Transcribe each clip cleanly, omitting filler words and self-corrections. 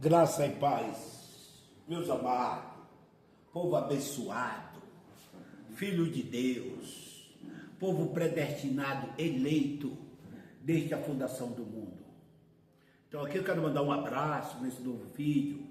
Graça e paz, meus amados, povo abençoado, filho de Deus, povo predestinado, eleito desde a fundação do mundo. Então aqui eu quero mandar um abraço nesse novo vídeo.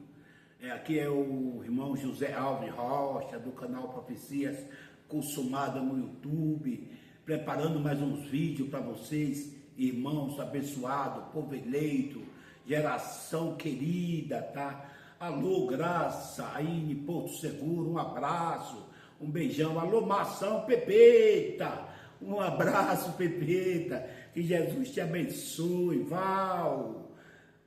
Aqui é o irmão José Alves Rocha, do canal Profecias Consumada no YouTube, preparando mais uns vídeos para vocês, irmãos abençoados, povo eleito, geração querida, tá? Alô, Graça, aí em Porto Seguro, um abraço, um beijão. Alô, Mação Pepeta, um abraço, Pepeta, que Jesus te abençoe. Val,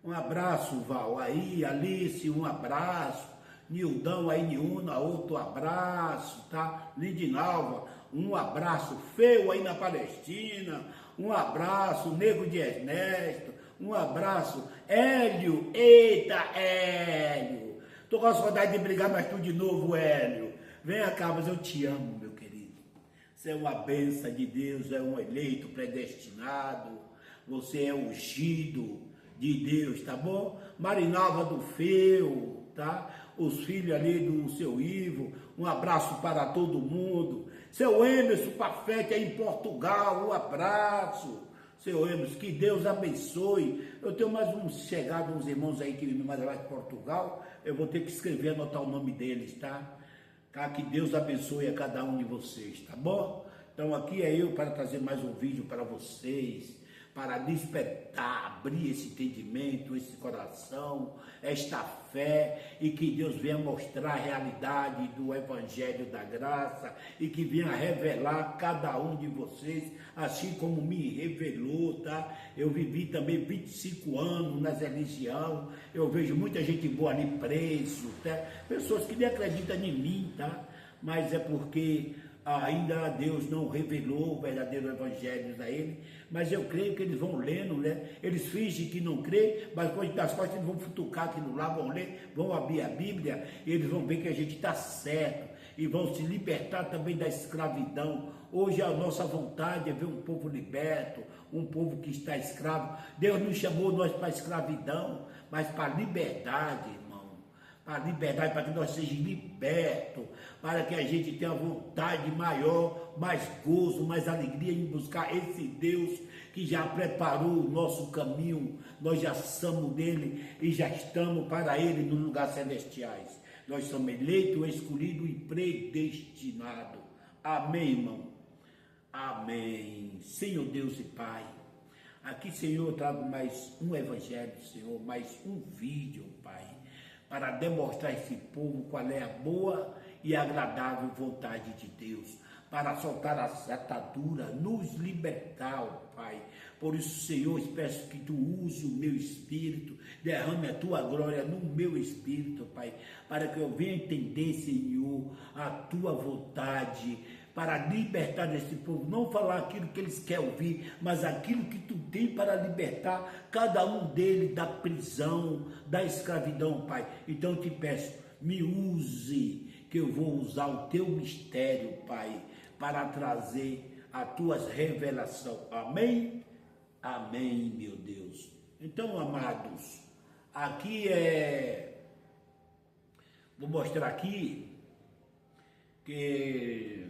um abraço, Val, aí, Alice, um abraço, Nildão, aí, Niuna, outro abraço, tá? Lindinalva, um abraço, Feu aí na Palestina, um abraço, Nego de Ernesto, um abraço, Hélio, eita, Hélio, tô com saudade de brigar, mas tu de novo, Hélio, vem cá, mas eu te amo, meu querido, você é uma bênção de Deus, é um eleito predestinado, você é ungido de Deus, tá bom? Marinalva do Feu, tá? Os filhos ali do seu Ivo, um abraço para todo mundo. Seu Emerson Pafete aí em Portugal, um abraço. Seu Emerson, que Deus abençoe. Eu tenho mais uns chegados, uns irmãos aí que me mandam lá de Portugal. Eu vou ter que escrever, anotar o nome deles, tá? Que Deus abençoe a cada um de vocês, tá bom? Então aqui é eu para trazer mais um vídeo para vocês, para despertar, abrir esse entendimento, esse coração, esta fé, e que Deus venha mostrar a realidade do Evangelho da Graça, e que venha revelar cada um de vocês, assim como me revelou, tá? Eu vivi também 25 anos nas religião, eu vejo muita gente boa ali preso, tá? Pessoas que nem acreditam em mim, tá? Mas é porque ainda Deus não revelou o verdadeiro evangelho a ele, mas eu creio que eles vão lendo, né? Eles fingem que não creem, mas depois das costas eles vão futucar aquilo lá, vão ler, vão abrir a Bíblia, e eles vão ver que a gente está certo, e vão se libertar também da escravidão. Hoje a nossa vontade é ver um povo liberto, um povo que está escravo. Deus não chamou nós para a escravidão, mas para a liberdade, para a liberdade, para que nós sejamos libertos, para que a gente tenha vontade maior, mais gozo, mais alegria em buscar esse Deus que já preparou o nosso caminho, nós já somos dele e já estamos para ele nos lugares celestiais. Nós somos eleitos, escolhidos e predestinados. Amém, irmão? Amém. Senhor Deus e Pai, aqui, Senhor, eu trago mais um evangelho, Senhor, mais um vídeo, Pai, para demonstrar a esse povo qual é a boa e agradável vontade de Deus, para soltar as ataduras, nos libertar, Pai. Por isso, Senhor, peço que Tu use o meu espírito, derrame a Tua glória no meu espírito, Pai, para que eu venha entender, Senhor, a Tua vontade, para libertar desse povo, não falar aquilo que eles querem ouvir, mas aquilo que Tu tem para libertar cada um deles da prisão, da escravidão, Pai. Então eu te peço, me use, que eu vou usar o Teu mistério, Pai, para trazer as Tuas revelações. Amém? Amém, meu Deus. Então, amados, aqui vou mostrar aqui que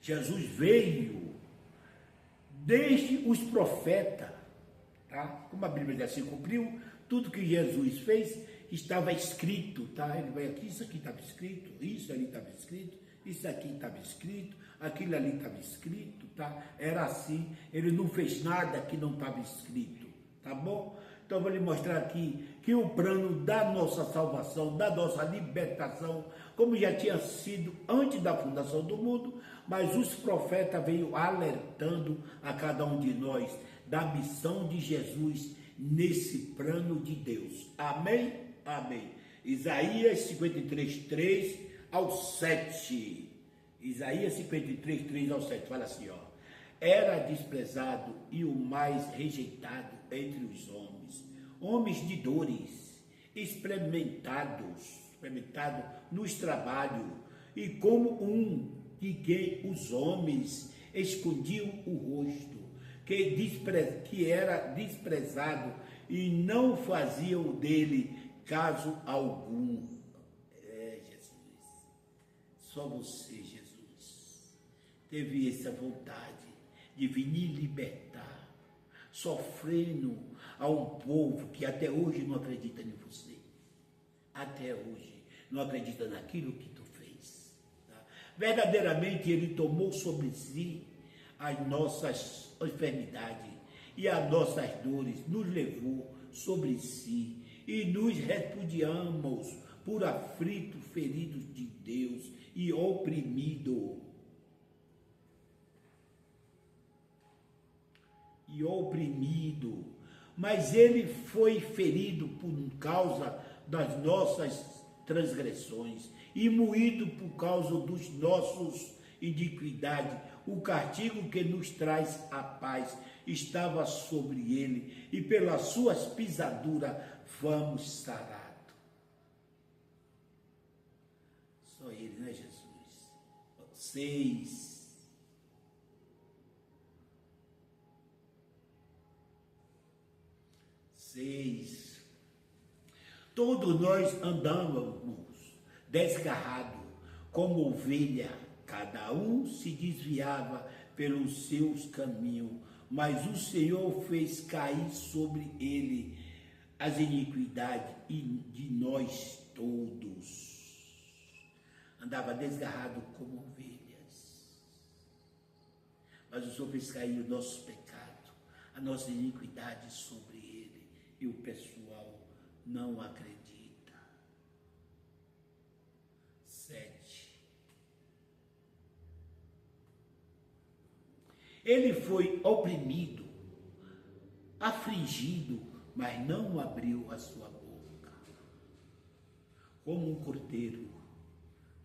Jesus veio desde os profetas, tá? Como a Bíblia diz assim, cumpriu tudo que Jesus fez, estava escrito, tá? Ele vai aqui, isso aqui estava escrito, isso ali estava escrito, isso aqui estava escrito, aquilo ali estava escrito, tá? Era assim, ele não fez nada que não estava escrito, tá bom? Então eu vou lhe mostrar aqui que o plano da nossa salvação, da nossa libertação, como já tinha sido antes da fundação do mundo, mas os profetas veio alertando a cada um de nós da missão de Jesus nesse plano de Deus. Amém? Amém. Isaías 53, 3 ao 7. Isaías 53, 3 ao 7. Fala assim, ó. Era desprezado e o mais rejeitado entre os homens de dores, experimentado nos trabalhos, e como um de quem os homens escondiam o rosto, que era desprezado e não faziam dele caso algum. Jesus, só você, Jesus, teve essa vontade de vir libertar, sofrendo a um povo que até hoje não acredita em você, até hoje não acredita naquilo que tu fez. Tá? Verdadeiramente ele tomou sobre si as nossas enfermidades e as nossas dores, nos levou sobre si e nos repudiamos por aflitos, feridos de Deus e oprimido. Mas ele foi ferido por causa das nossas transgressões e moído por causa dos nossos iniquidades. O castigo que nos traz a paz estava sobre ele, e pelas suas pisaduras fomos sarados. Só ele, né, Jesus? 6. Todos nós andávamos desgarrados como ovelha, cada um se desviava pelos seus caminhos, mas o Senhor fez cair sobre ele as iniquidades de nós todos. Andava desgarrado como ovelhas, mas o Senhor fez cair o nosso pecado, a nossa iniquidade sobre ele, e o pessoal não acredita. 7. Ele foi oprimido, afligido, mas não abriu a sua boca. Como um cordeiro,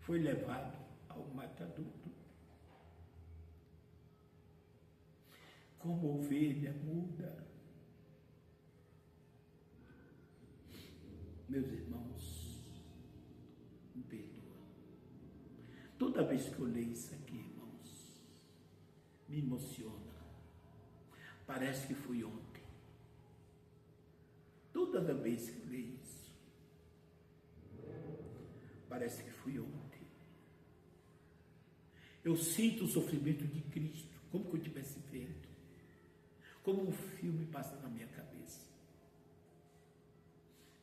foi levado ao matadouro. Como ovelha muda. Meus irmãos, me perdoa. Toda vez que eu leio isso aqui, irmãos, me emociona. Parece que foi ontem. Toda vez que eu leio isso, parece que foi ontem. Eu sinto o sofrimento de Cristo, como que eu tivesse vendo, como um filme passa na minha cabeça.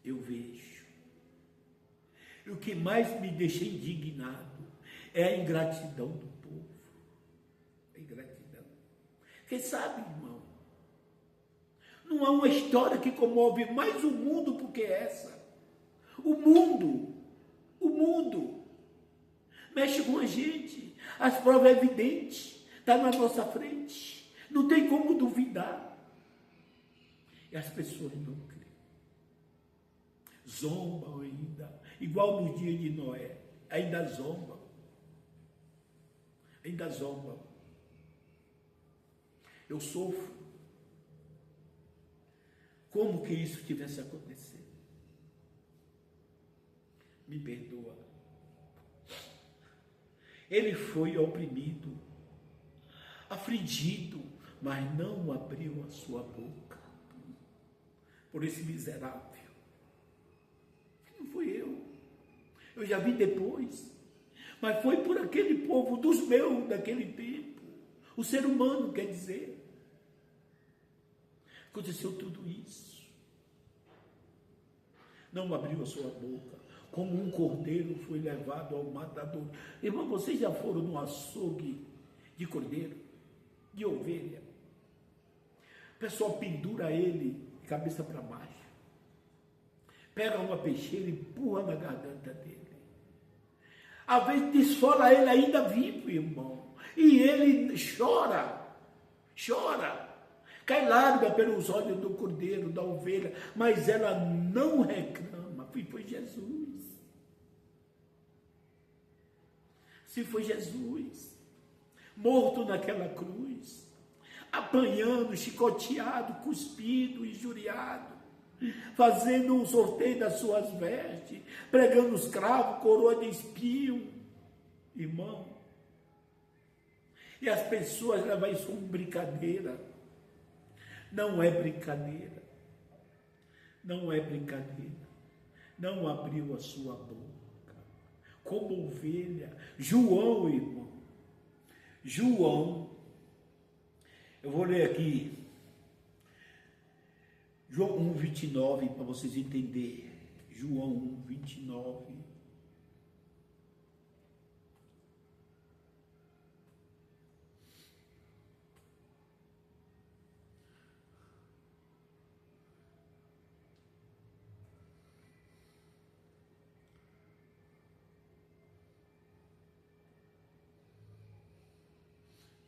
Eu vejo. E o que mais me deixa indignado é a ingratidão do povo. A ingratidão. Quem sabe, irmão, não há uma história que comove mais o mundo do que essa. O mundo mexe com a gente. As provas é evidentes, está na nossa frente. Não tem como duvidar. E as pessoas não creem. Zombam ainda, igual no dia de Noé, ainda zombam. Eu sofro. Como que isso tivesse acontecido? Me perdoa. Ele foi oprimido, afligido, mas não abriu a sua boca. Por esse miserável. Não fui eu. Eu já vi depois. Mas foi por aquele povo dos meus daquele tempo. O ser humano, quer dizer. Aconteceu tudo isso. Não abriu a sua boca. Como um cordeiro foi levado ao matador. Irmão, vocês já foram no açougue de cordeiro? De ovelha? O pessoal pendura ele de cabeça para baixo. Pega uma peixeira e empurra na garganta dele. Às vezes desfola ele ainda vivo, irmão. E ele chora. Cai lágrima pelos olhos do cordeiro, da ovelha. Mas ela não reclama. Foi Jesus. Se foi Jesus. Morto naquela cruz. Apanhando, chicoteado, cuspido, injuriado. Fazendo um sorteio das suas vestes, pregando os cravos, coroa de espinho, irmão. E as pessoas levam isso como brincadeira. Não é brincadeira. Não é brincadeira. Não abriu a sua boca. Como ovelha. João, irmão. João. Eu vou ler aqui. João 1:29, para vocês entenderem. João 1:29.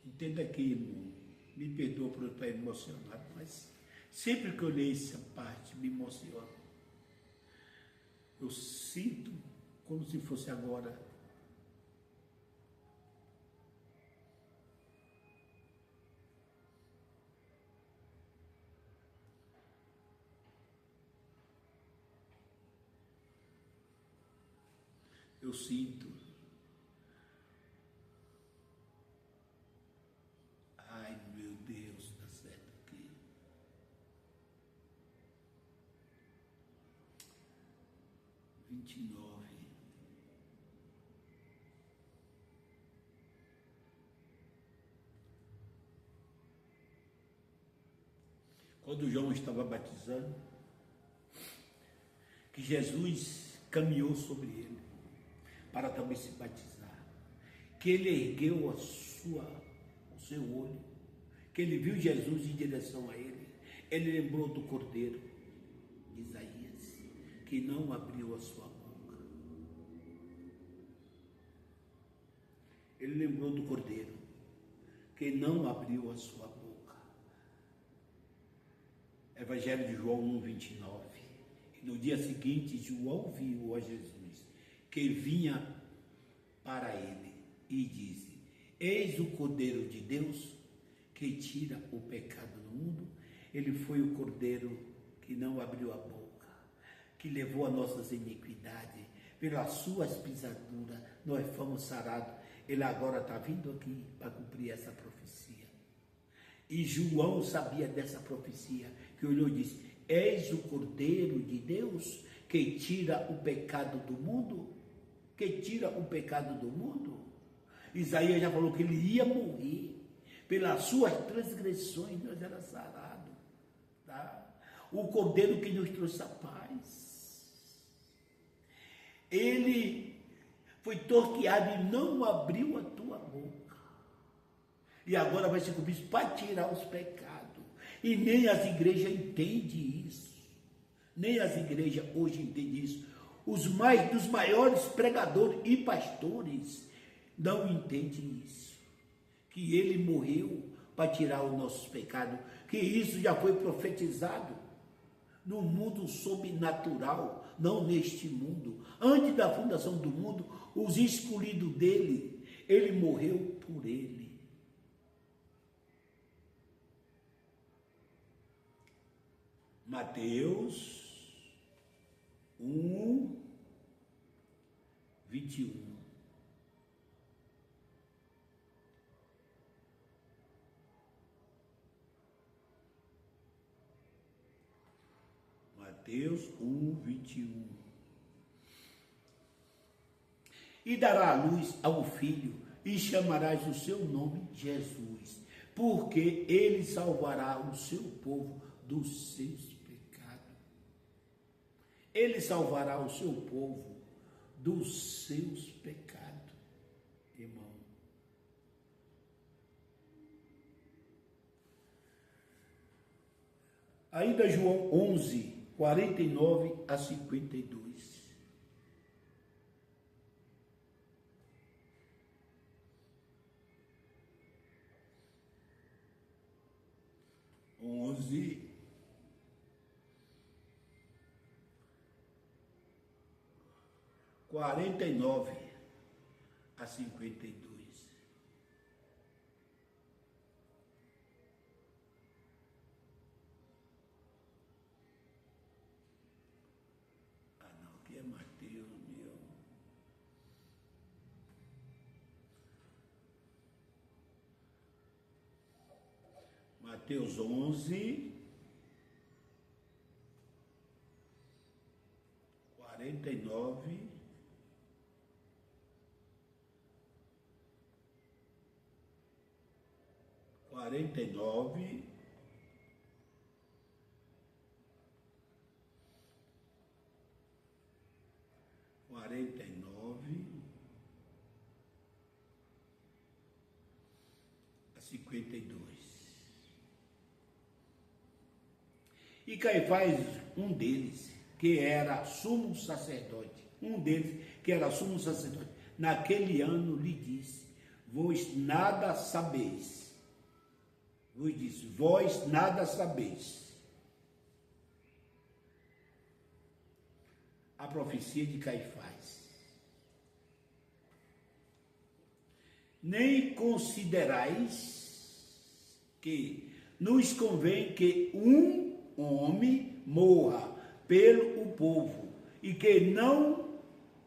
Entenda aqui, irmão, me perdoa por eu estar emocionado, mas sempre que eu leio essa parte, me emociona. Eu sinto como se fosse agora. Eu sinto. Ai, meu Deus, tá certo aqui. 29. Quando João estava batizando, que Jesus caminhou sobre ele para também se batizar, que ele ergueu o seu olho, que ele viu Jesus em direção a ele lembrou do Cordeiro de Isaías, que não abriu a sua boca. Ele lembrou do Cordeiro, que não abriu a sua boca. Evangelho de João 1:29. E no dia seguinte, João viu a Jesus, que vinha para ele, e disse: Eis o Cordeiro de Deus, que tira o pecado do mundo. Ele foi o Cordeiro que não abriu a boca, que levou as nossas iniquidades. Pelas suas pisaduras, nós fomos sarados. Ele agora está vindo aqui para cumprir essa profecia. E João sabia dessa profecia, que olhou e disse: Eis o Cordeiro de Deus, que tira o pecado do mundo, que tira o pecado do mundo. Isaías já falou que ele ia morrer, pelas suas transgressões nós era sarado, tá? O Cordeiro que nos trouxe a paz. Ele foi torqueado e não abriu a tua boca. E agora vai ser cumprido para tirar os pecados. E nem as igrejas entendem isso. Nem as igrejas hoje entendem isso. Dos maiores pregadores e pastores não entendem isso. Que ele morreu para tirar os nossos pecados. Que isso já foi profetizado no mundo sobrenatural, não neste mundo. Antes da fundação do mundo, os escolhidos dele, ele morreu por ele. Mateus 1:21. Mateus 1:21. E dará a luz ao filho, e chamarás o seu nome Jesus, porque ele salvará o seu povo dos seus pecados. Ele salvará o seu povo dos seus pecados, irmão. Ainda João 11:49-52. 49-52. Ah, não, aqui é Mateus, meu. Mateus 11, 49, 49, 49, a 52. E Caifás, um deles, que era sumo sacerdote, naquele ano lhe disse, vós nada sabeis. A profecia de Caifás. Nem considerais que nos convém que um homem morra pelo povo e que não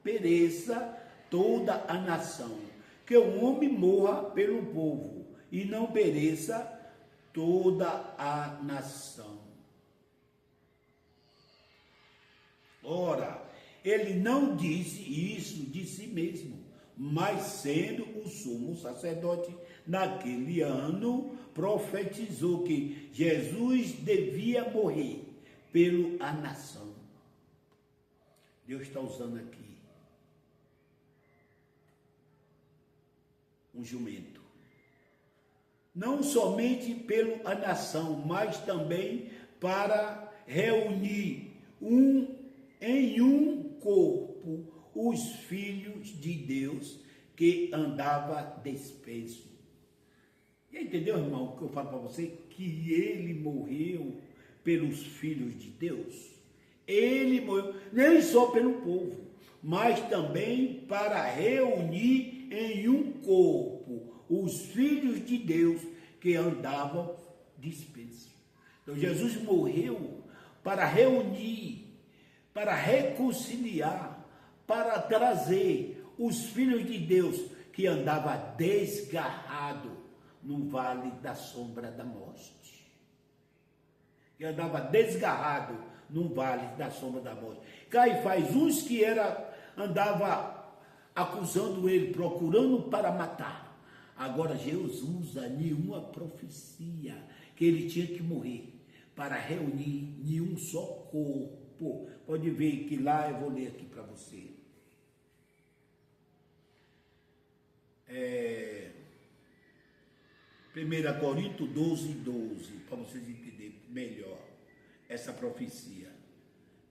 pereça toda a nação. Que um homem morra pelo povo e não pereça toda a nação. Ora, ele não disse isso de si mesmo, mas sendo o sumo sacerdote, naquele ano, profetizou que Jesus devia morrer pela nação. Deus está usando aqui um jumento. Não somente pela nação, mas também para reunir em um corpo os filhos de Deus que andava desprezo. E entendeu, irmão, o que eu falo para você? Que ele morreu pelos filhos de Deus. Ele morreu nem só pelo povo, mas também para reunir em um corpo os filhos de Deus que andavam dispersos. Então Jesus morreu para reunir, para reconciliar, para trazer os filhos de Deus que andavam desgarrados no vale da sombra da morte. Que andava desgarrado no vale da sombra da morte. Caifás, uns que andava acusando ele, procurando para matar. Agora Jesus usa nenhuma profecia que ele tinha que morrer para reunir em um só corpo. Pode ver que lá eu vou ler aqui para você. 1 Coríntios 12, 12, para vocês entenderem melhor essa profecia.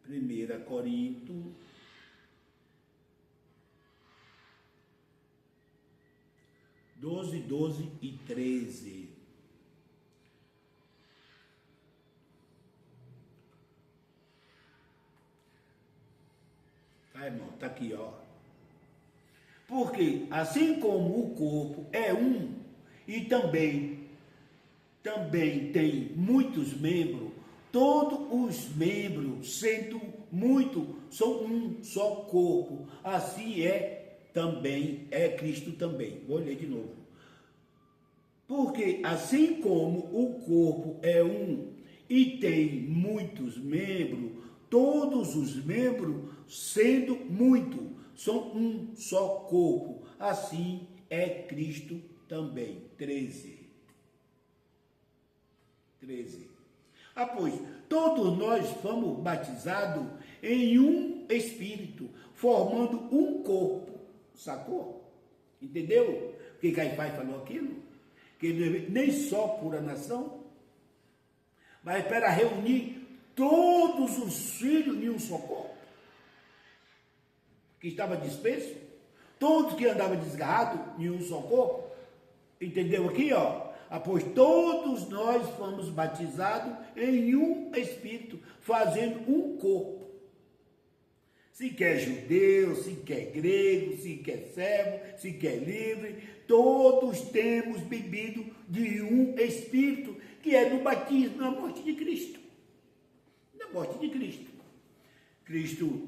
1 Coríntios 12, 12 e 13. Tá, irmão? Tá aqui, ó. Porque assim como o corpo é um e também tem muitos membros, todos os membros, sendo muito, são um só corpo. Assim também é Cristo também. Vou ler de novo. Porque assim como o corpo é um e tem muitos membros, todos os membros, sendo muito, são um só corpo. Assim é Cristo também. 13. Pois todos nós fomos batizados em um Espírito, formando um corpo. Sacou? Entendeu? Porque Caifás falou aquilo? Que ele nem só por a nação, mas para reunir todos os filhos em um só corpo. Que estava disperso, todos que andavam desgarrados em um só corpo. Entendeu aqui, ó? Pois todos nós fomos batizados em um Espírito, fazendo um corpo. Se quer judeu, se quer grego, se quer servo, se quer livre, todos temos bebido de um Espírito, que é do batismo na morte de Cristo. Na morte de Cristo. Cristo,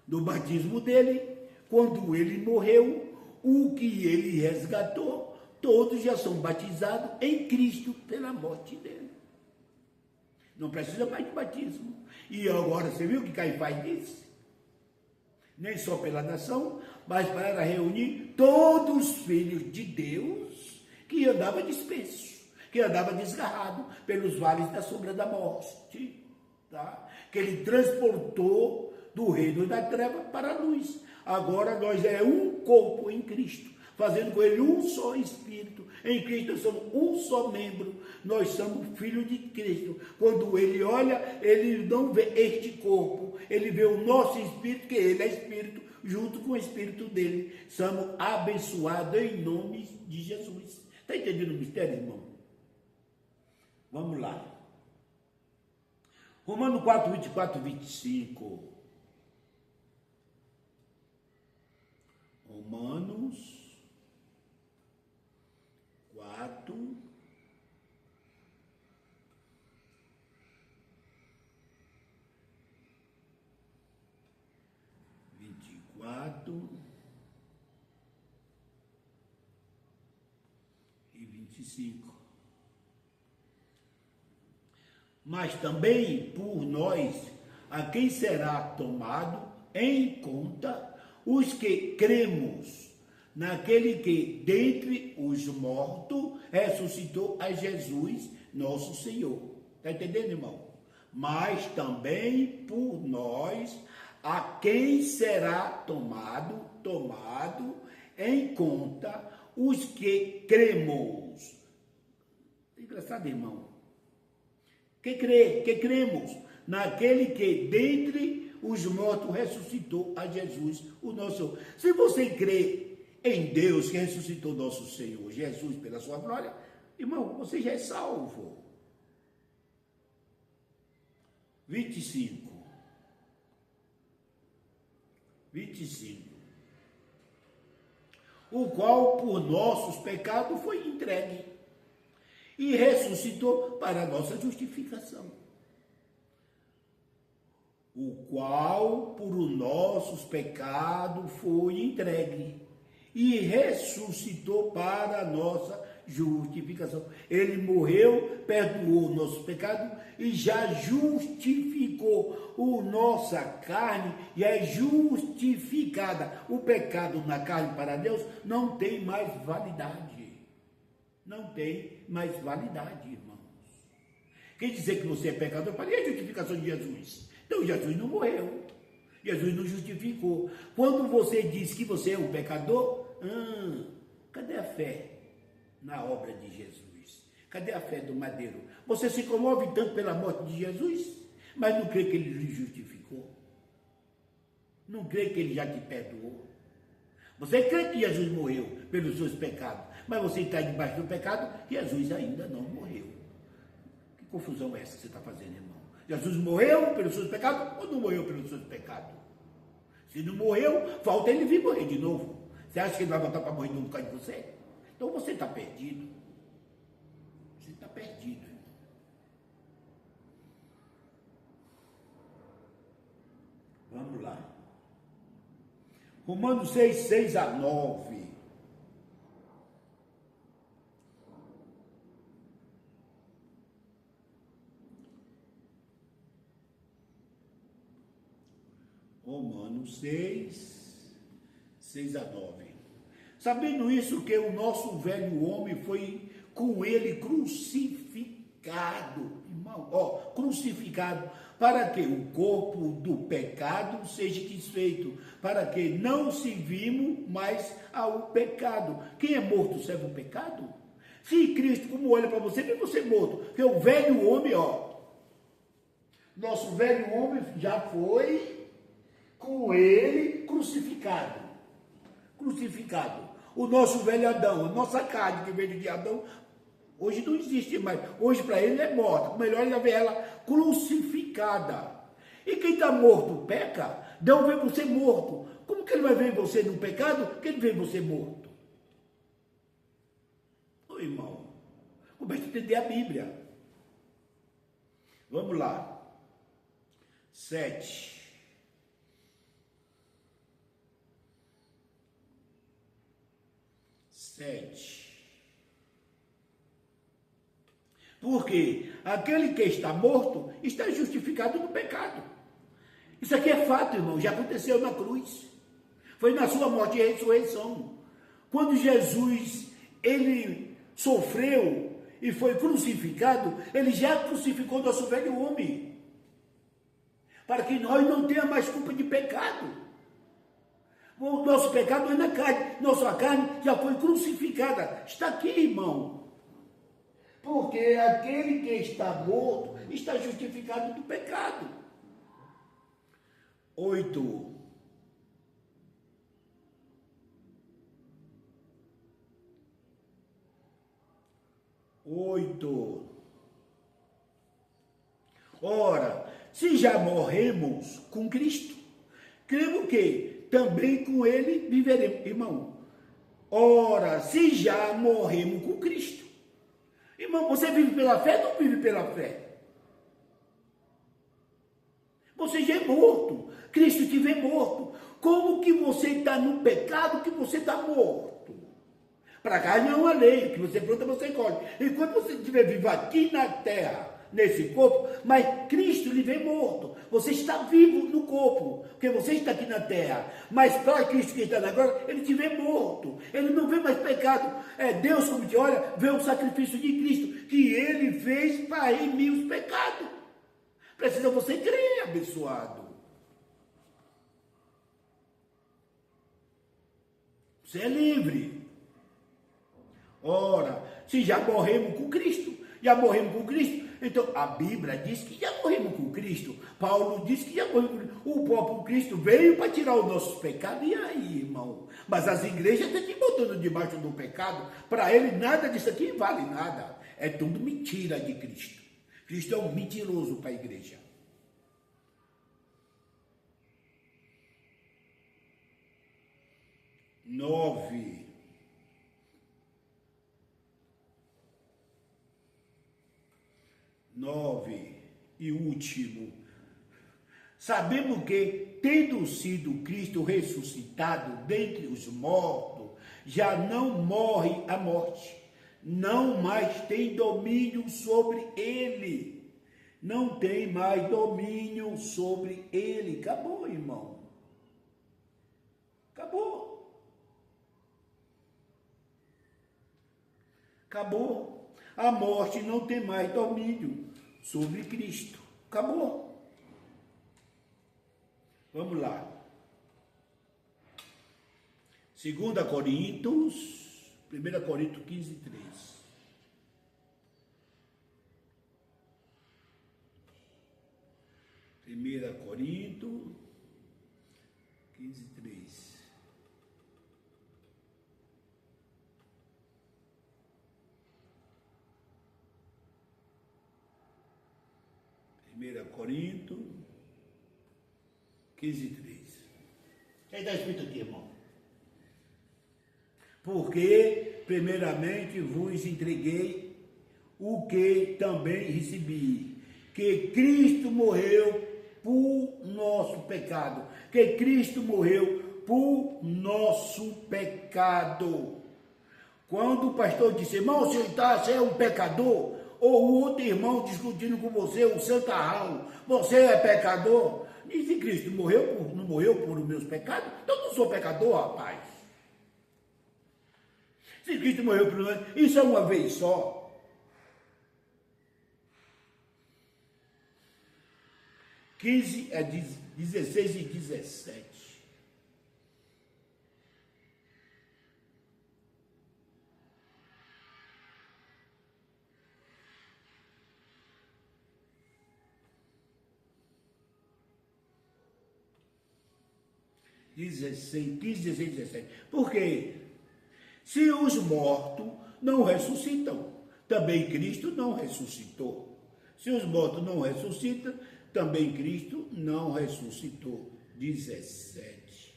no batismo dele, quando ele morreu, o que ele resgatou, todos já são batizados em Cristo pela morte dele. Não precisa mais de batismo. E agora, você viu o que Caifás disse? nem só pela nação, mas para reunir todos os filhos de Deus que andava disperso, que andava desgarrado pelos vales da sombra da morte, tá? Que ele transportou do reino da treva para a luz. Agora nós é um corpo em Cristo, fazendo com ele um só espírito. Em Cristo nós somos um só membro, nós somos filhos de Cristo. Quando ele olha, ele não vê este corpo, ele vê o nosso espírito, que ele é espírito, junto com o espírito dele. Somos abençoados em nome de Jesus. Está entendendo o mistério, irmão? Vamos lá. Romanos 4, 24, 25. Romanos 4, 24 e 25. Mas também por nós, a quem será tomado em conta os que cremos naquele que dentre os mortos ressuscitou a Jesus, nosso Senhor. Está entendendo, irmão? Mas também por nós, a quem será tomado em conta os que cremos. Engraçado, irmão. Que cremos naquele que dentre os mortos ressuscitou a Jesus, o nosso Senhor. Se você crê em Deus que ressuscitou nosso Senhor Jesus pela sua glória, irmão, você já é salvo. 25. O qual por nossos pecados foi entregue e ressuscitou para a nossa justificação. O qual por nossos pecados foi entregue e ressuscitou para a nossa justificação. Ele morreu, perdoou o nosso pecado e já justificou a nossa carne e é justificada. O pecado na carne para Deus não tem mais validade. Não tem mais validade, irmãos. Quem dizer que você é pecador, para a justificação de Jesus? Então, Jesus não morreu. Jesus não justificou. Quando você diz que você é um pecador, cadê a fé na obra de Jesus? Cadê a fé do madeiro? Você se comove tanto pela morte de Jesus, mas não crê que ele lhe justificou? Não crê que ele já te perdoou? Você crê que Jesus morreu pelos seus pecados, mas você está debaixo do pecado, Jesus ainda não morreu. Que confusão é essa que você está fazendo, irmão? Jesus morreu pelos seus pecados ou não morreu pelos seus pecados? Se não morreu, falta ele vir morrer de novo. Você acha que ele vai voltar para morrer de novo por causa de você? Então você está perdido. Você está perdido, irmão. Vamos lá. Romanos 6, 6 a 9. Romanos 6, 6 a 9. Sabendo isso, que o nosso velho homem foi com ele crucificado, irmão, crucificado, para que o corpo do pecado seja desfeito, para que não servimos mais ao pecado. Quem é morto serve o pecado? Se Cristo, como olha para você, vê você morto, porque o velho homem, nosso velho homem já foi com ele crucificado. O nosso velho Adão, a nossa carne que veio de Adão, hoje não existe mais. Hoje para ele é morta. Melhor ele ver ela crucificada. E quem está morto peca, Deus vê você morto. Como que ele vai ver você no pecado, que ele vê você morto? Ô irmão, comece a entender a Bíblia. Vamos lá. 7. Porque aquele que está morto está justificado no pecado. Isso aqui é fato, irmão, já aconteceu na cruz. Foi na sua morte e ressurreição. Quando Jesus, ele sofreu e foi crucificado, ele já crucificou nosso velho homem. Para que nós não tenhamos mais culpa de pecado. O nosso pecado não é na carne. Nossa carne já foi crucificada. Está aqui, irmão. Porque aquele que está morto está justificado do pecado. 8. Ora, se já morremos com Cristo, cremos que também com ele viveremos. Irmão, ora, se já morremos com Cristo. Irmão, você vive pela fé ou não vive pela fé? Você já é morto. Cristo te vê morto. Como que você está no pecado que você está morto? Para cá não é uma lei, que você planta, você colhe. Enquanto você estiver vivo aqui na terra, nesse corpo, mas Cristo lhe vê morto. Você está vivo no corpo, porque você está aqui na terra. Mas para Cristo que está na glória, ele te vê morto. Ele não vê mais pecado. É Deus, como te olha, vê o sacrifício de Cristo, que ele fez para remir os pecados. Precisa você crer, abençoado. Você é livre. Ora, se já morremos com Cristo, então a Bíblia diz que já morremos com Cristo. Paulo diz que já morremos com Cristo. O próprio Cristo veio para tirar os nossos pecados. E aí, irmão? Mas as igrejas estão te botando debaixo do pecado. Para ele, nada disso aqui vale nada. É tudo mentira de Cristo. Cristo é um mentiroso para a igreja. Nove. E último. Sabemos que, tendo sido Cristo ressuscitado dentre os mortos, já não morre a morte, não mais tem domínio sobre ele. Não tem mais domínio sobre ele. Acabou, irmão. Acabou. Acabou. A morte não tem mais domínio sobre Cristo. Acabou. Vamos lá. 2 Coríntios, 1 Coríntios 15, 3. Primeira Coríntios 15, 3. Primeira Coríntios 15, 3. Aí está escrito aqui, irmão. Porque, primeiramente, vos entreguei o que também recebi, que Cristo morreu por nosso pecado. Que Cristo morreu por nosso pecado. Quando o pastor disse, irmão, você é um pecador, ou o outro irmão discutindo com você, o santarrão, você é pecador? E se Cristo não morreu por meus pecados? Então eu não sou pecador, rapaz. Se Cristo morreu por nós, isso é uma vez só. 15, 16 e 17. (15, 16 e 17). Porque se os mortos não ressuscitam, também Cristo não ressuscitou. Se os mortos não ressuscitam, também Cristo não ressuscitou. 17.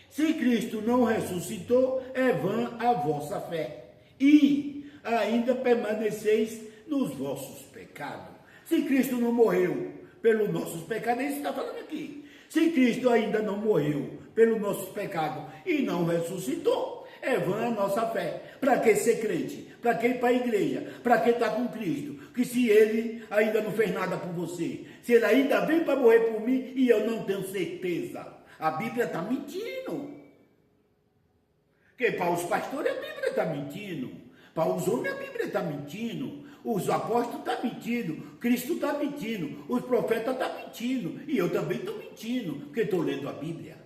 Se Cristo não ressuscitou, é vã a vossa fé, e ainda permaneceis nos vossos pecados. Se Cristo não morreu pelos nossos pecados, é isso que está falando aqui. Se Cristo ainda não morreu pelos nossos pecados e não ressuscitou, é vã a nossa fé. Para que ser crente? Para que ir para a igreja? Para que estar com Cristo? Que se ele ainda não fez nada por você, se ele ainda vem para morrer por mim e eu não tenho certeza, a Bíblia está mentindo. Porque para os pastores a Bíblia está mentindo, para os homens a Bíblia está mentindo, os apóstolos estão mentindo, Cristo está mentindo, os profetas estão mentindo, e eu também estou mentindo, porque estou lendo a Bíblia.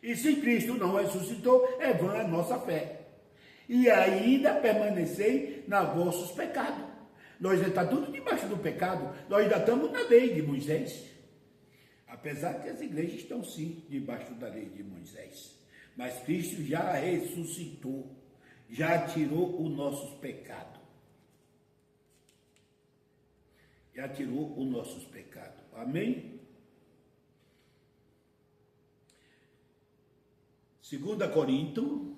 E se Cristo não ressuscitou, é vã a nossa fé. E ainda permanecei nos vossos pecados. Nós já estamos tudo debaixo do pecado, nós ainda estamos na lei de Moisés. Apesar que as igrejas estão sim debaixo da lei de Moisés. Mas Cristo já ressuscitou, já tirou os nossos pecados. Já tirou os nossos pecados. Amém? 2 Coríntios,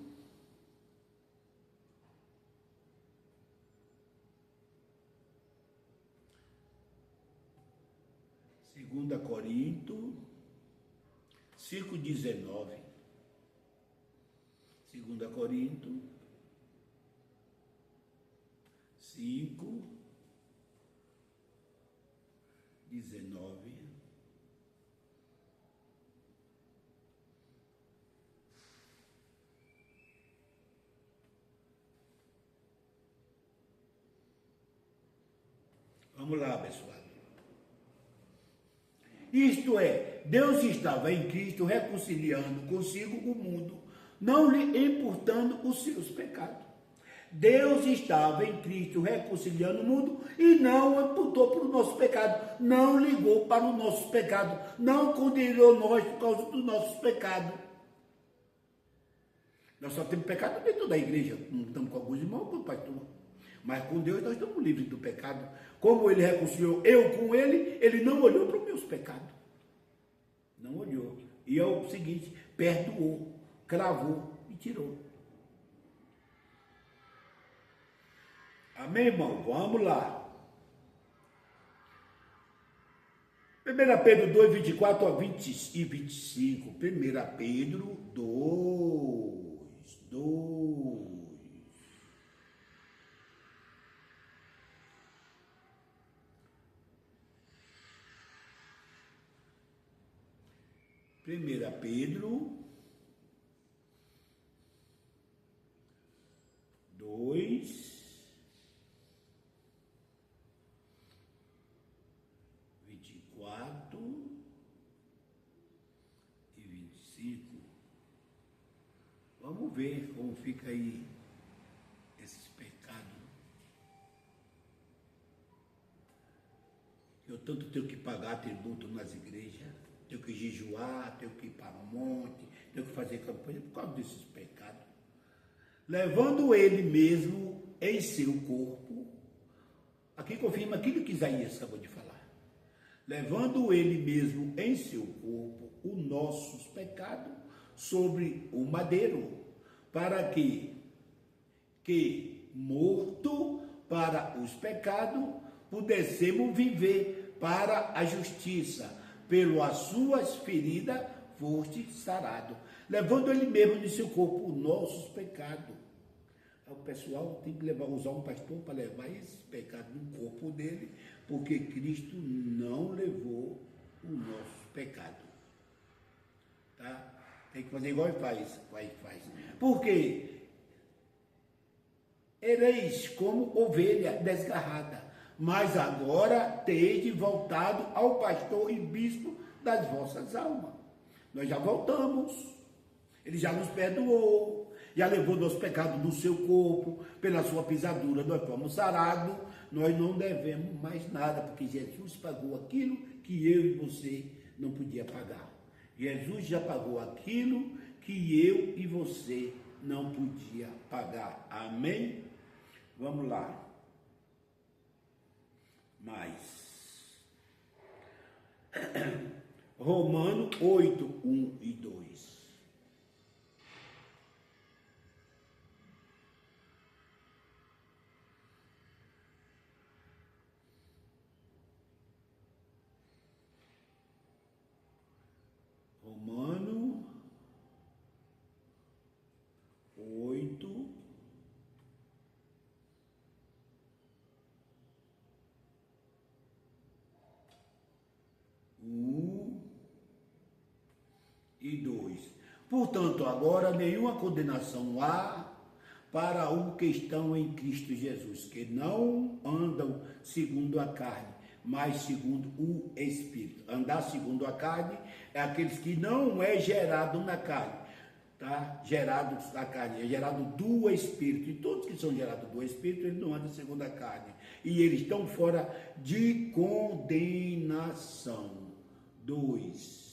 Segunda Coríntios 5,19. 2 Coríntios 5,19. Vamos lá, pessoal. Isto é, Deus estava em Cristo reconciliando consigo o mundo, não lhe importando os seus pecados. Deus estava em Cristo reconciliando o mundo e não imputou para o nosso pecado, não ligou para o nosso pecado, não condenou nós por causa dos nossos pecados. Nós só temos pecado dentro da igreja, não estamos com alguns irmãos, com o pastor. Mas com Deus nós estamos livres do pecado. Como ele reconciliou eu com ele, ele não olhou para os meus pecados. Não olhou. E é o seguinte, perdoou, cravou e tirou. Amém, irmão? Vamos lá. 1 Pedro 2, 24 a 20 e 25. 1 Pedro 2. 1 Pedro 2, 24 e 25. Vamos ver como fica aí esses pecados. Eu tanto tenho que pagar tributo nas igrejas, tenho que jejuar, tenho que ir para o monte, tenho que fazer campanha por causa desses pecados. Levando ele mesmo em seu corpo, aqui confirma aquilo que Isaías acabou de falar. Levando ele mesmo em seu corpo os nossos pecados sobre o madeiro, para que morto para os pecados, pudéssemos viver para a justiça. Pelas suas feridas foste sarado, levando ele mesmo em seu corpo os nossos pecados. O pessoal tem que usar um pastor para levar esses pecados no corpo dele, porque Cristo não levou o nosso pecado. Tá? Tem que fazer igual ele faz. Porque ereis como ovelha desgarrada, mas agora tede voltado ao pastor e bispo das vossas almas. Nós já voltamos, ele já nos perdoou, já levou nosso pecado no seu corpo, pela sua pisadura nós fomos sarados, nós não devemos mais nada, porque Jesus pagou aquilo que eu e você não podia pagar. Jesus já pagou aquilo que eu e você não podia pagar. Amém? Vamos lá. Mais. Romanos 8, 1 e 2. Portanto, agora nenhuma condenação há para os que estão em Cristo Jesus, que não andam segundo a carne, mas segundo o Espírito. Andar segundo a carne é aqueles que não é gerado na carne, tá? Gerado da carne, é gerado do Espírito. E todos que são gerados do Espírito, eles não andam segundo a carne. E eles estão fora de condenação. 2.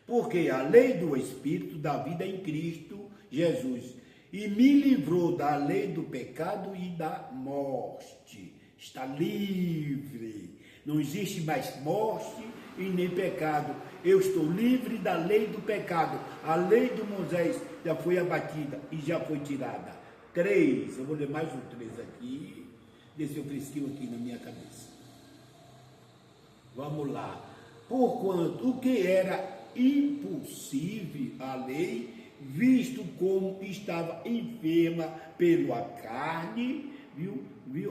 Porque a lei do Espírito da vida em Cristo Jesus e me livrou da lei do pecado e da morte. Está livre. Não existe mais morte e nem pecado. Eu estou livre da lei do pecado. A lei de Moisés já foi abatida e já foi tirada. 3. Eu vou ler mais um 3 aqui. Desceu fresquinho aqui na minha cabeça. Vamos lá. Porquanto o que era impossível a lei, visto como estava enferma pela carne, viu?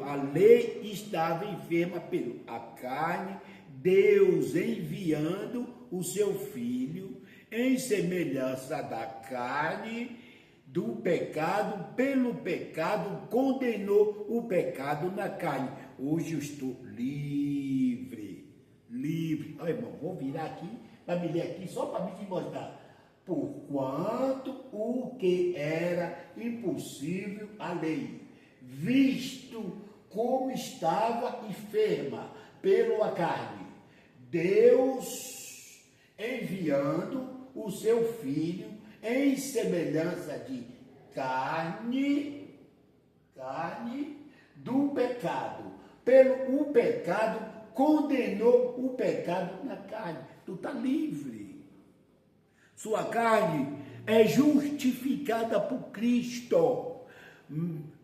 A lei estava enferma pela carne, Deus enviando o seu Filho em semelhança da carne, do pecado, pelo pecado, condenou o pecado na carne. Hoje eu estou livre. Olha, irmão, vou virar aqui, para me ler aqui, só para me te mostrar. Porquanto o que era impossível à lei, visto como estava enferma pela carne, Deus enviando o seu Filho em semelhança de carne do pecado. Pelo o pecado, condenou o pecado na carne. Tu está livre. Sua carne é justificada por Cristo.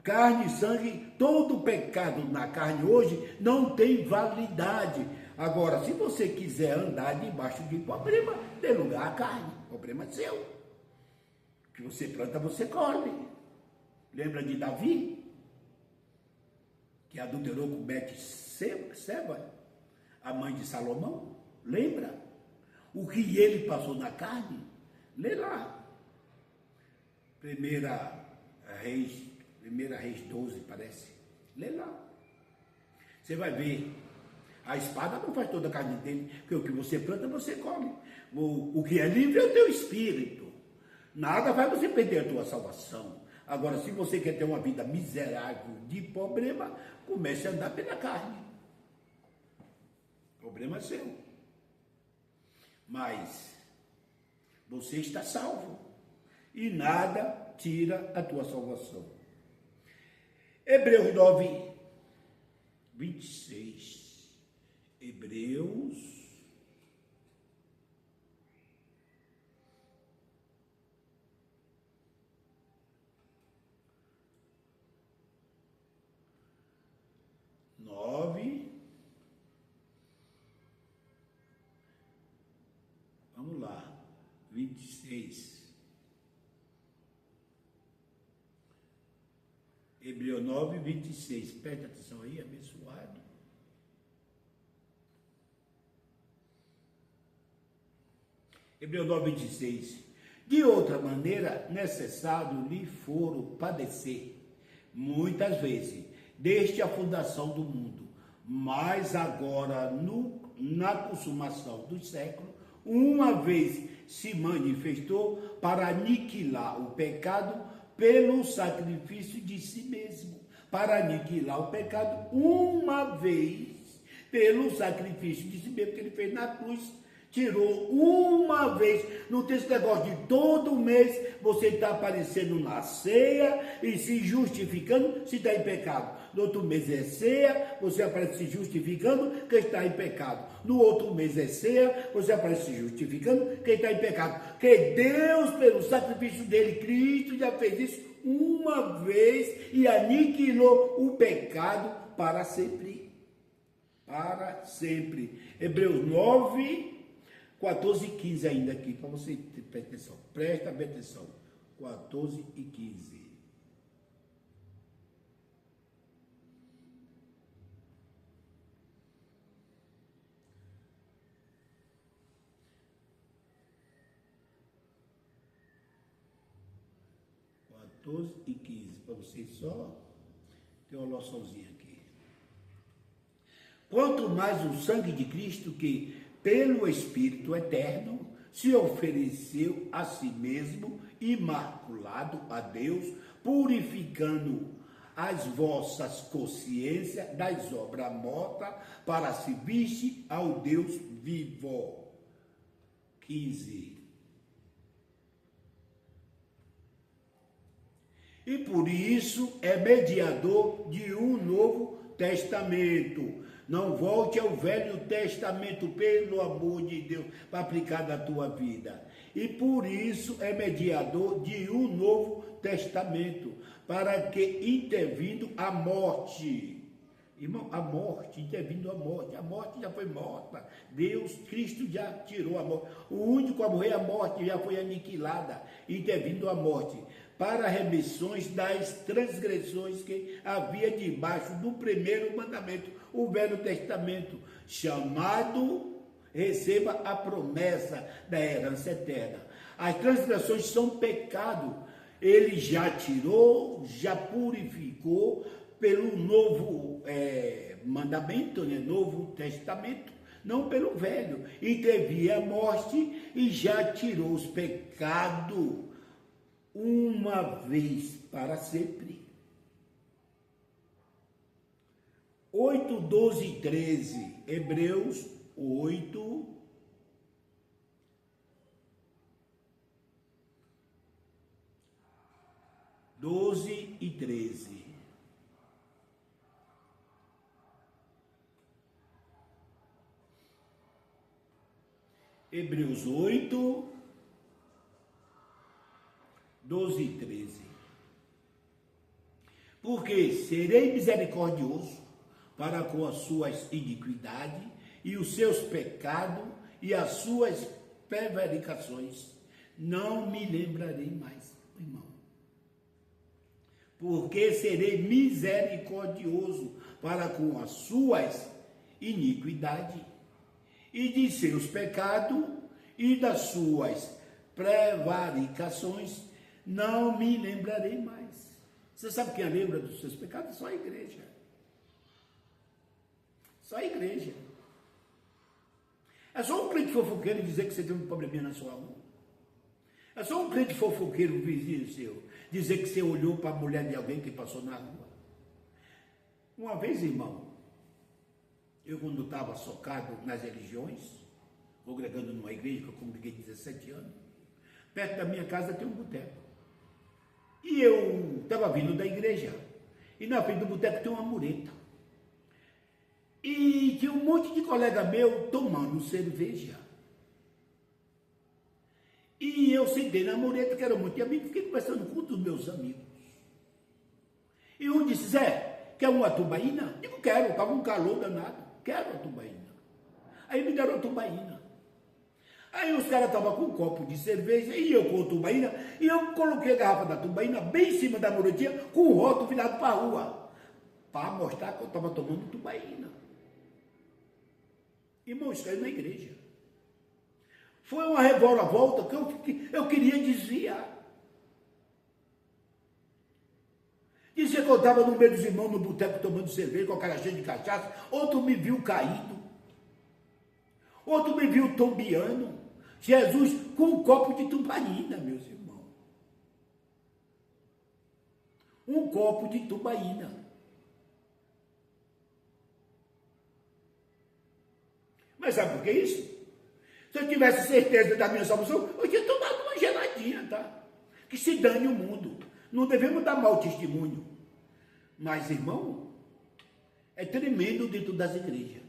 Carne e sangue, todo pecado na carne hoje não tem validade. Agora, se você quiser andar debaixo de problema, tem lugar a carne. O problema é seu. O que você planta, você colhe. Lembra de Davi? Que adulterou com Betseba, a mãe de Salomão? Lembra? O que ele passou na carne? Lê lá. Primeira Reis 12, parece. Lê lá. Você vai ver. A espada não faz toda a carne dele, porque o que você planta, você colhe. O que é livre é o teu espírito. Nada vai você perder a tua salvação. Agora, se você quer ter uma vida miserável de problema, comece a andar pela carne. O problema é seu. Mas você está salvo. E nada tira a tua salvação. Hebreus 9, 26. Hebreus 9. Vamos lá. 26. Hebreus 9, 26. Preste atenção aí, abençoado. Hebreus 9, 26. De outra maneira, necessário lhe foram padecer, muitas vezes, desde a fundação do mundo, mas agora, na consumação do século, uma vez se manifestou para aniquilar o pecado pelo sacrifício de si mesmo. Para aniquilar o pecado, uma vez, pelo sacrifício de si mesmo que ele fez na cruz. Tirou uma vez. Não tem esse negócio de todo mês você está aparecendo na ceia e se justificando se está em pecado. No outro mês é ceia, você aparece se justificando que está em pecado. No outro mês é ceia, você aparece se justificando que está em pecado. Porque Deus, pelo sacrifício dele, Cristo já fez isso uma vez e aniquilou o pecado para sempre. Para sempre. Hebreus 9, 14 e 15 ainda aqui, para você prestar atenção. Presta bem atenção. 14 e 15. 14 e 15, para vocês só ter uma noçãozinha aqui. Quanto mais o sangue de Cristo, que pelo Espírito Eterno se ofereceu a si mesmo, imaculado a Deus, purificando as vossas consciências das obras mortas, para servir ao Deus vivo. 15. E por isso é mediador de um novo testamento. Não volte ao Velho Testamento, pelo amor de Deus, para aplicar na tua vida. E por isso é mediador de um novo testamento, para que intervindo a morte. Irmão, a morte, intervindo a morte já foi morta. Deus, Cristo já tirou a morte. O único a morrer, a morte já foi aniquilada, intervindo a morte, para remissões das transgressões que havia debaixo do primeiro mandamento, o Velho Testamento, chamado, receba a promessa da herança eterna. As transgressões são pecado, ele já tirou, já purificou pelo novo mandamento, né? Novo Testamento, não pelo Velho. Intervia a morte e já tirou os pecados uma vez para sempre. 8, 12 e 13, Hebreus 8, 12 e 13. Hebreus 8, 12 e 13. Porque serei misericordioso para com as suas iniquidades e os seus pecados e as suas prevaricações. Não me lembrarei mais, irmão. Porque serei misericordioso para com as suas iniquidades e de seus pecados e das suas prevaricações, não me lembrarei mais. Você sabe quem lembra dos seus pecados? Só a igreja. Só a igreja. É só um crente fofoqueiro dizer que você tem um probleminha na sua mão. É só um crente fofoqueiro, um vizinho seu, dizer que você olhou para a mulher de alguém que passou na rua. Uma vez, irmão, eu quando estava socado nas religiões, congregando numa igreja, que eu congreguei 17 anos, perto da minha casa tem um boteco. E eu estava vindo da igreja, e na frente do boteco tem uma mureta. E tinha um monte de colega meu tomando cerveja. E eu sentei na mureta, que era muito amigo, fiquei conversando com um dos meus amigos. E um disse: Zé, quer uma tubaína? Digo, quero, estava um calor danado. Quero a tubaína. Aí me deram a tubaína. Aí os caras estavam com um copo de cerveja e eu com a tubaína, e eu coloquei a garrafa da tubaína bem em cima da muretinha com o rótulo virado para a rua, para mostrar que eu estava tomando tubaína. Irmão, isso caiu na igreja. Foi uma reviravolta que eu queria desviar. Dizia que eu estava no meio dos irmãos no boteco tomando cerveja com a cara cheia de cachaça. Outro me viu caído. Outro me viu tombeando. Jesus com um copo de tubaína, meus irmãos. Um copo de tubaína. Mas sabe por que isso? Se eu tivesse certeza da minha salvação, eu tinha tomado uma geladinha, tá? Que se dane o mundo. Não devemos dar mau testemunho. Mas, irmão, é tremendo dentro das igrejas.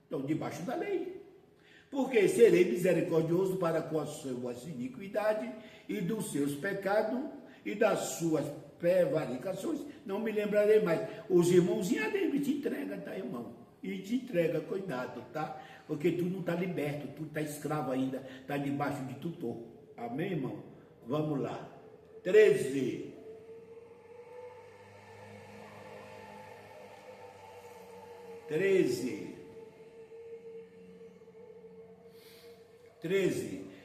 Estão debaixo da lei. Porque serei misericordioso para com as suas iniquidades e dos seus pecados e das suas prevaricações. Não me lembrarei mais. Os irmãozinhos dele te entregam, tá, irmão? E te entrega, cuidado, tá? Porque tu não está liberto, tu está escravo ainda, está debaixo de tutor. Amém, irmão? Vamos lá. 13. 13.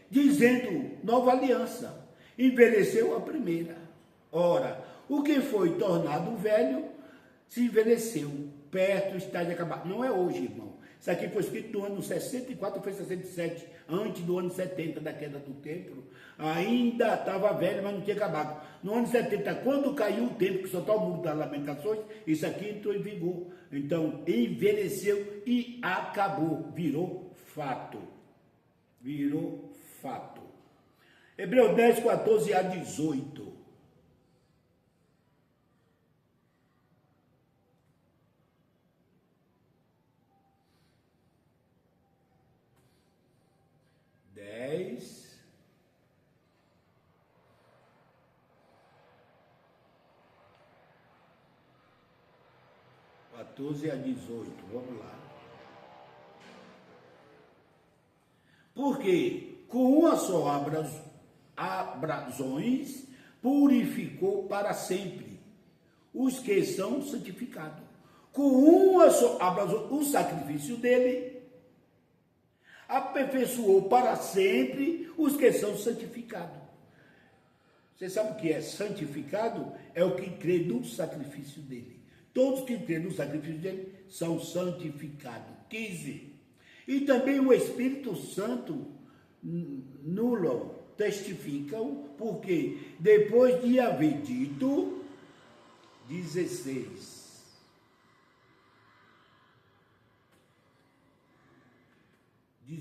Dizendo, nova aliança, envelheceu a primeira. Ora, o que foi tornado velho se envelheceu, perto está de acabar. Não é hoje, irmão. Isso aqui foi escrito no ano 64, foi 67, antes do ano 70 da queda do templo. Ainda estava velho, mas não tinha acabado. No ano 70, quando caiu o templo, que soltou o muro das lamentações, isso aqui entrou em vigor. Então, envelheceu e acabou. Virou fato. Virou fato. Hebreus 10, 14 a 18. Dez, 14 a 18, vamos lá. Porque com uma só abrasões purificou para sempre os que são santificados. Com uma só abrasão, o sacrifício dele aperfeiçoou para sempre os que são santificados. Você sabe o que é santificado? É o que crê no sacrifício dele. Todos que crêem no sacrifício dele são santificados. 15. E também o Espírito Santo nulo testificam, porque depois de haver dito, 16. E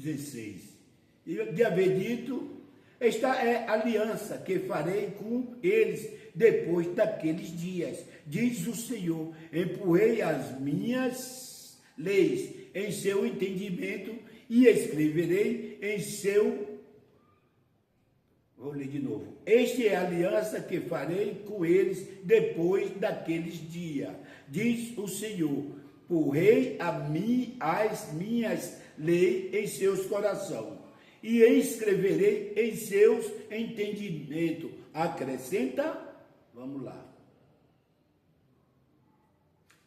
de haver dito, esta é a aliança que farei com eles depois daqueles dias, diz o Senhor. Empurrei as minhas leis em seu entendimento e escreverei em seu... Vou ler de novo. Esta é a aliança que farei com eles depois daqueles dias, diz o Senhor. Porrei as minhas leis em seus corações e escreverei em seus entendimentos. Acrescenta, vamos lá.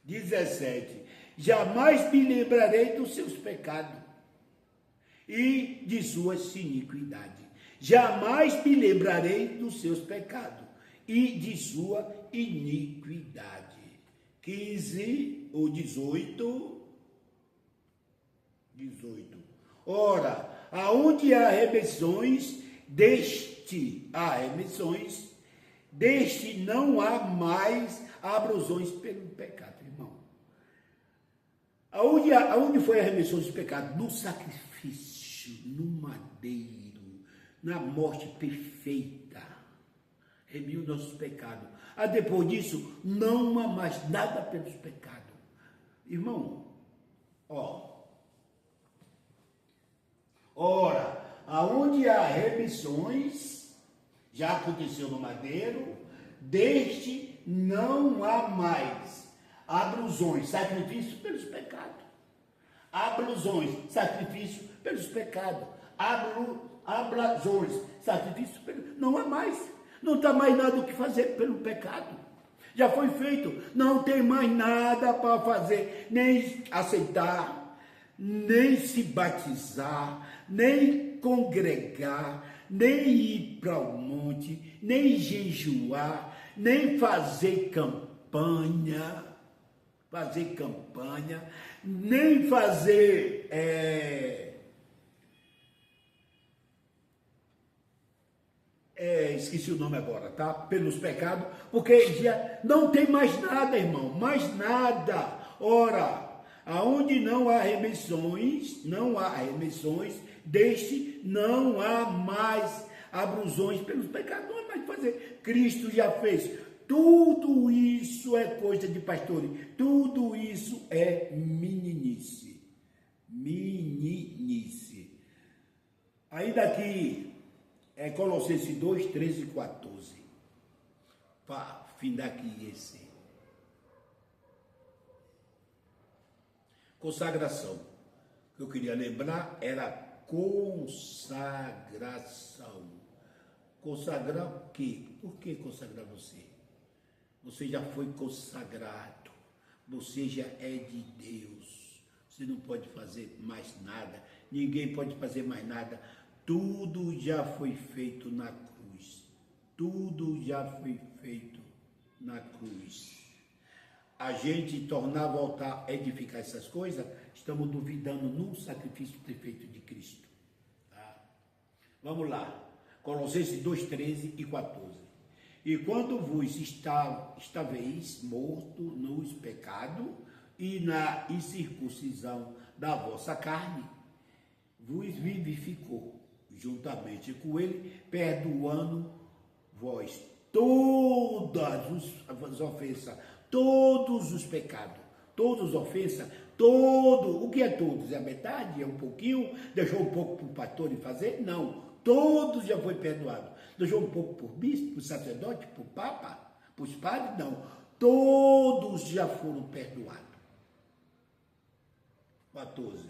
17. Jamais me lembrarei dos seus pecados e de suas iniquidades. Jamais me lembrarei dos seus pecados e de sua iniquidade. 15 ou 18. Ora, aonde há remissões, deste não há mais abrasões pelo pecado, irmão. Aonde foi a remissão dos pecados? No sacrifício, no madeiro, na morte perfeita. Remiu nossos pecados. Depois disso, não há mais nada pelos pecados. Irmão, ora, aonde há remissões, já aconteceu no madeiro, deste não há mais abrasões, sacrifício pelos pecados. Abrasões, sacrifício pelos pecados. Abrasões, sacrifício pelos... Não há mais. Não está mais nada o que fazer pelo pecado. Já foi feito. Não tem mais nada para fazer. Nem aceitar, nem se batizar, nem congregar, nem ir para o monte, nem jejuar, nem fazer campanha, nem fazer esqueci o nome agora, tá? Pelos pecados, porque já não tem mais nada, irmão, mais nada. Ora, aonde não há remissões, deste não há mais abrasões pelos pecados, não há mais fazer. Cristo já fez. Tudo isso é coisa de pastores, tudo isso é meninice. Aí daqui Colossenses 2, 13 e 14. Para findar aqui esse. Consagração. O que eu queria lembrar era consagração. Consagrar o quê? Por que consagrar você? Você já foi consagrado. Você já é de Deus. Você não pode fazer mais nada. Ninguém pode fazer mais nada. Tudo já foi feito na cruz. tudo já foi feito na cruz. A gente tornar, voltar a edificar essas coisas, estamos duvidando no sacrifício perfeito de Cristo. Tá? Vamos lá. Colossenses 2, 13 e 14. E quando vos estáveis morto nos pecados e na incircuncisão da vossa carne, vos vivificou juntamente com ele, perdoando vós todas as ofensas, todos os pecados, todas as ofensas, todo, o que é todos? É a metade? É um pouquinho? Deixou um pouco para o pastor fazer? Não, todos já foi perdoado. Deixou um pouco por bispo, por sacerdote, por papa, por os padres? Não, todos já foram perdoados. 14.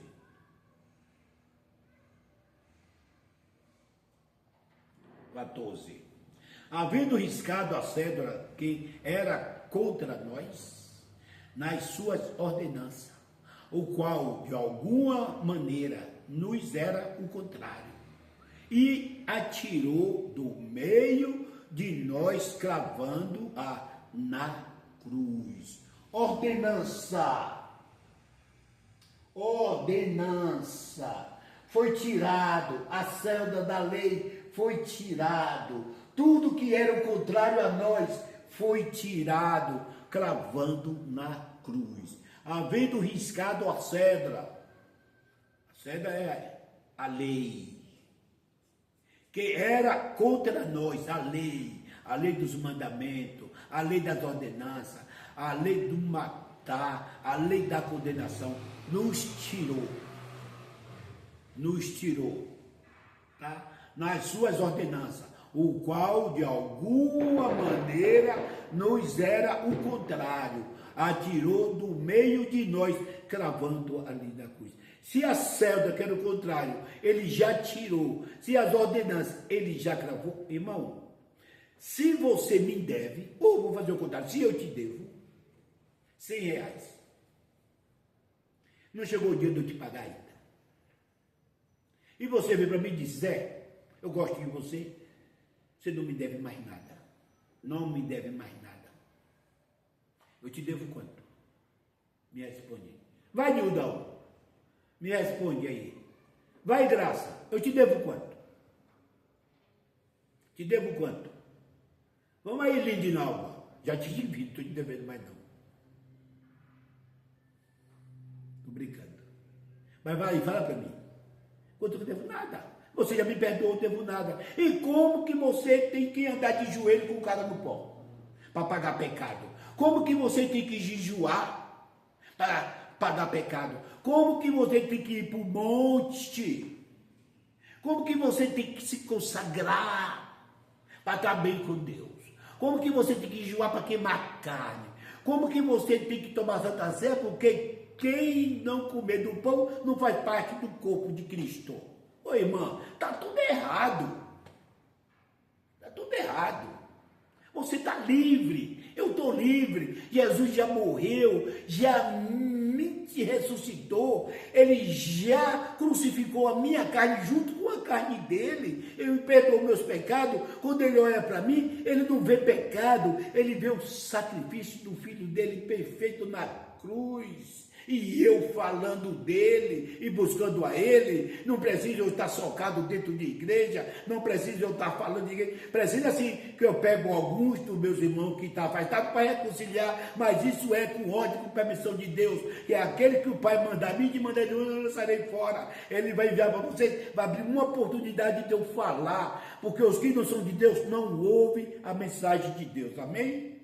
Havendo riscado a cédula que era contra nós, nas suas ordenanças, o qual de alguma maneira nos era o contrário, e atirou do meio de nós, cravando-a na cruz. Ordenança. Foi tirado, a cédula da lei foi tirado, tudo que era o contrário a nós foi tirado, cravando na cruz. Havendo riscado a cédula é a lei, que era contra nós, a lei dos mandamentos, a lei das ordenanças, a lei do matar, a lei da condenação, nos tirou, tá? Nas suas ordenanças, o qual de alguma maneira nos era o contrário, atirou do meio de nós, cravando ali na cruz. Se a cédula, que era o contrário, ele já tirou, se as ordenanças, ele já cravou, irmão, se você me deve, ou vou fazer o contrário, se eu te devo R$100, não chegou o dia de eu te pagar ainda. E você vem para mim e diz, Zé, eu gosto de você, você não me deve mais nada. Não me deve mais nada. Eu te devo quanto? Me responde. Vai, Nildão, me responde aí. Vai, Graça, eu te devo quanto? Te devo quanto? Vamos aí, Lindinalva. Já te divido, estou te devendo mais não. Estou brincando. Mas vai, fala para mim. Quanto eu devo? Nada. Você já me perdoou, eu devo nada. E como que você tem que andar de joelho com o cara no pó para pagar pecado? Como que você tem que jejuar para pagar pecado? Como que você tem que ir para o monte? Como que você tem que se consagrar para estar bem com Deus? Como que você tem que jejuar para queimar carne? Como que você tem que tomar Santa Ceia? Porque quem não comer do pão não faz parte do corpo de Cristo. Ô irmã, está tudo errado. Está tudo errado. Você está livre. Eu estou livre. Jesus já morreu, já me ressuscitou. Ele já crucificou a minha carne junto com a carne dele. Ele perdoou meus pecados. Quando ele olha para mim, ele não vê pecado. Ele vê o sacrifício do Filho dele perfeito na cruz. E eu falando dele e buscando a ele, não precisa eu estar socado dentro de igreja, não precisa eu estar falando de igreja, precisa assim que eu pego alguns dos meus irmãos que estão afastados para reconciliar, mas isso é com ordem, com permissão de Deus, que é aquele que o Pai manda a mim, de mandar eu lançarei fora, ele vai enviar para vocês, vai abrir uma oportunidade de eu falar, porque os que não são de Deus não ouvem a mensagem de Deus, amém?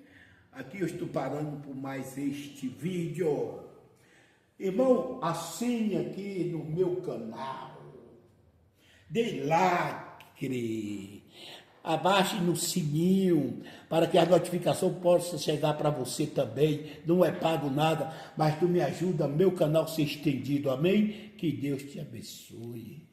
Aqui eu estou parando por mais este vídeo. Irmão, assine aqui no meu canal, dê like, abaixe no sininho, para que a notificação possa chegar para você também, não é pago nada, mas tu me ajuda, meu canal ser estendido, amém? Que Deus te abençoe.